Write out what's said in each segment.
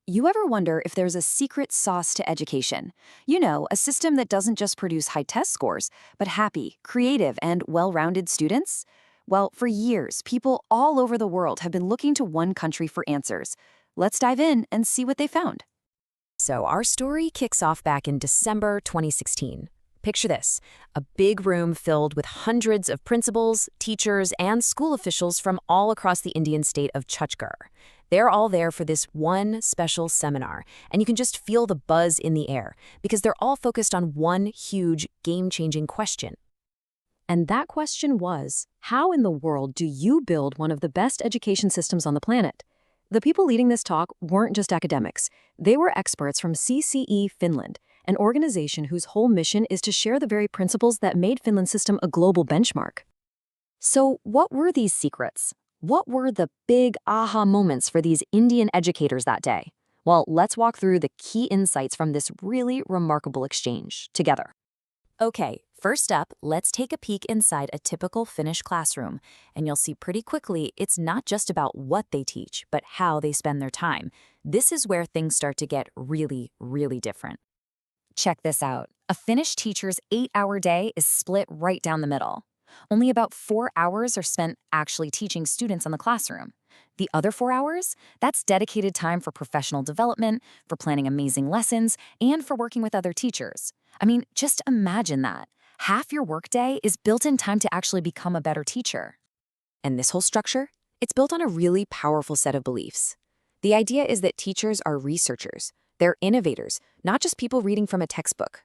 You ever wonder if there's a secret sauce to education? You know, a system that doesn't just produce high test scores, but happy, creative, and well-rounded students? Well, for years, people all over the world have been looking to one country for answers. Let's dive in and see what they found. So our story kicks off back in December 2016. Picture this, a big room filled with hundreds of principals, teachers, and school officials from all across the Indian state of Chhattisgarh. They're all there for this one special seminar, and you can just feel the buzz in the air because they're all focused on one huge, game-changing question. And that question was, how in the world do you build one of the best education systems on the planet? The people leading this talk weren't just academics. They were experts from CCE Finland, an organization whose whole mission is to share the very principles that made Finland's system a global benchmark. So what were these secrets? What were the big aha moments for these Indian educators that day? Well, let's walk through the key insights from this really remarkable exchange together. Okay, first up, let's take a peek inside a typical Finnish classroom, and you'll see pretty quickly it's not just about what they teach, but how they spend their time. This is where things start to get really, really different. Check this out. A Finnish teacher's 8-hour day is split right down the middle. Only about 4 hours are spent actually teaching students in the classroom. The other 4 hours, that's dedicated time for professional development, for planning amazing lessons, and for working with other teachers. I mean, just imagine that. Half your workday is built-in time to actually become a better teacher. And this whole structure, it's built on a really powerful set of beliefs. The idea is that teachers are researchers. They're innovators, not just people reading from a textbook.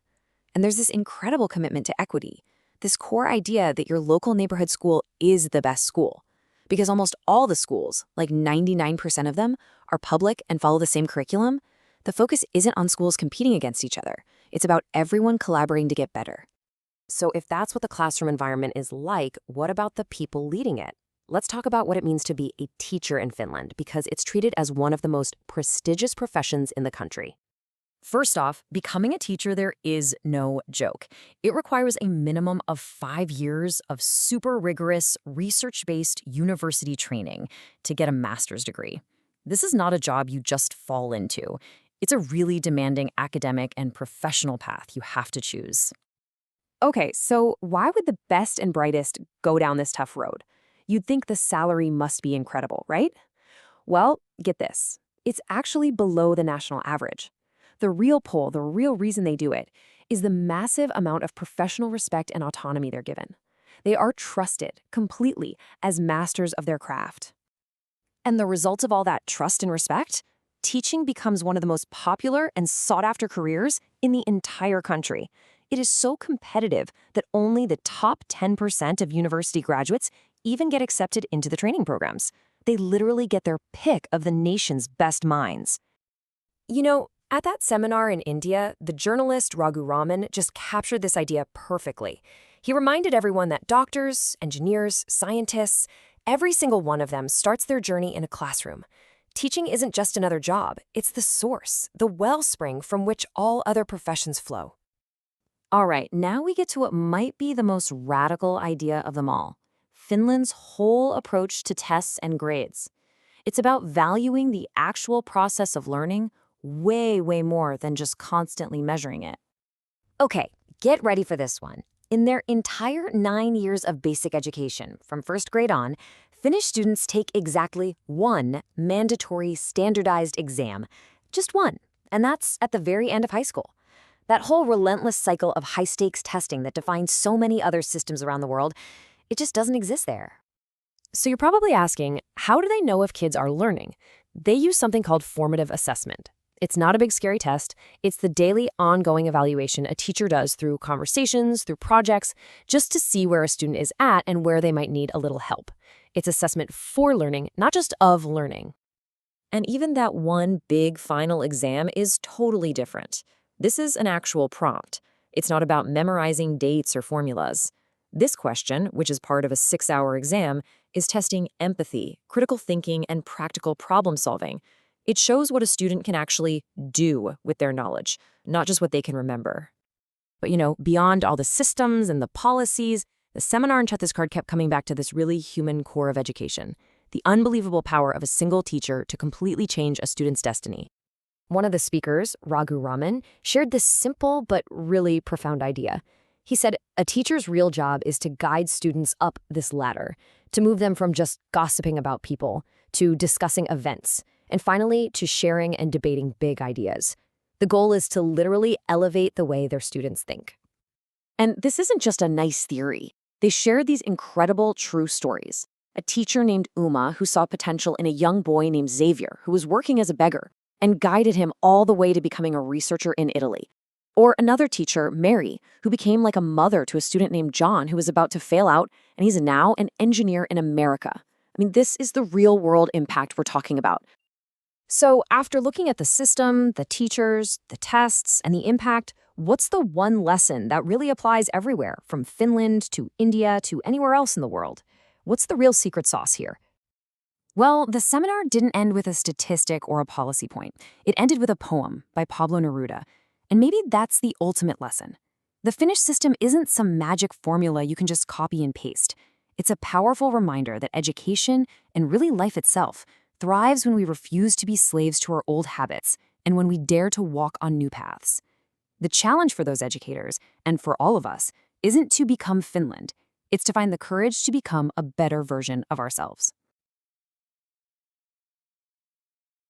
And there's this incredible commitment to equity, this core idea that your local neighborhood school is the best school. Because almost all the schools, like 99% of them, are public and follow the same curriculum, the focus isn't on schools competing against each other. It's about everyone collaborating to get better. So if that's what the classroom environment is like, what about the people leading it? Let's talk about what it means to be a teacher in Finland, because it's treated as one of the most prestigious professions in the country. First off, becoming a teacher there is no joke. It requires a minimum of 5 years of super rigorous, research-based university training to get a master's degree. This is not a job you just fall into. It's a really demanding academic and professional path you have to choose. Okay, so why would the best and brightest go down this tough road? You'd think the salary must be incredible, right? Well, get this. It's actually below the national average. The real pull, the real reason they do it, is the massive amount of professional respect and autonomy they're given. They are trusted completely as masters of their craft. And the result of all that trust and respect? Teaching becomes one of the most popular and sought-after careers in the entire country. It is so competitive that only the top 10% of university graduates even get accepted into the training programs. They literally get their pick of the nation's best minds. You know, at that seminar in India, the journalist Raghu Raman just captured this idea perfectly. He reminded everyone that doctors, engineers, scientists, every single one of them starts their journey in a classroom. Teaching isn't just another job, it's the source, the wellspring from which all other professions flow. All right, now we get to what might be the most radical idea of them all: Finland's whole approach to tests and grades. It's about valuing the actual process of learning way, way more than just constantly measuring it. Okay, get ready for this one. In their entire 9 years of basic education, from first grade on, Finnish students take exactly one mandatory standardized exam. Just one. And that's at the very end of high school. That whole relentless cycle of high-stakes testing that defines so many other systems around the world, it just doesn't exist there. So you're probably asking, how do they know if kids are learning? They use something called formative assessment. It's not a big scary test. It's the daily ongoing evaluation a teacher does through conversations, through projects, just to see where a student is at and where they might need a little help. It's assessment for learning, not just of learning. And even that one big final exam is totally different. This is an actual prompt. It's not about memorizing dates or formulas. This question, which is part of a 6-hour exam, is testing empathy, critical thinking, and practical problem solving. It shows what a student can actually do with their knowledge, not just what they can remember. But beyond all the systems and the policies, the seminar in Chhattisgarh kept coming back to this really human core of education, the unbelievable power of a single teacher to completely change a student's destiny. One of the speakers, Raghu Raman, shared this simple but really profound idea. He said a teacher's real job is to guide students up this ladder, to move them from just gossiping about people to discussing events, and finally to sharing and debating big ideas. The goal is to literally elevate the way their students think. And this isn't just a nice theory. They shared these incredible true stories. A teacher named Uma who saw potential in a young boy named Xavier who was working as a beggar and guided him all the way to becoming a researcher in Italy. Or another teacher, Mary, who became like a mother to a student named John who was about to fail out, and he's now an engineer in America. I mean, this is the real-world impact we're talking about. So after looking at the system, the teachers, the tests, and the impact, what's the one lesson that really applies everywhere, from Finland to India to anywhere else in the world? What's the real secret sauce here? Well, the seminar didn't end with a statistic or a policy point. It ended with a poem by Pablo Neruda. And maybe that's the ultimate lesson. The Finnish system isn't some magic formula you can just copy and paste. It's a powerful reminder that education, and really life itself, thrives when we refuse to be slaves to our old habits and when we dare to walk on new paths. The challenge for those educators, and for all of us, isn't to become Finland. It's to find the courage to become a better version of ourselves.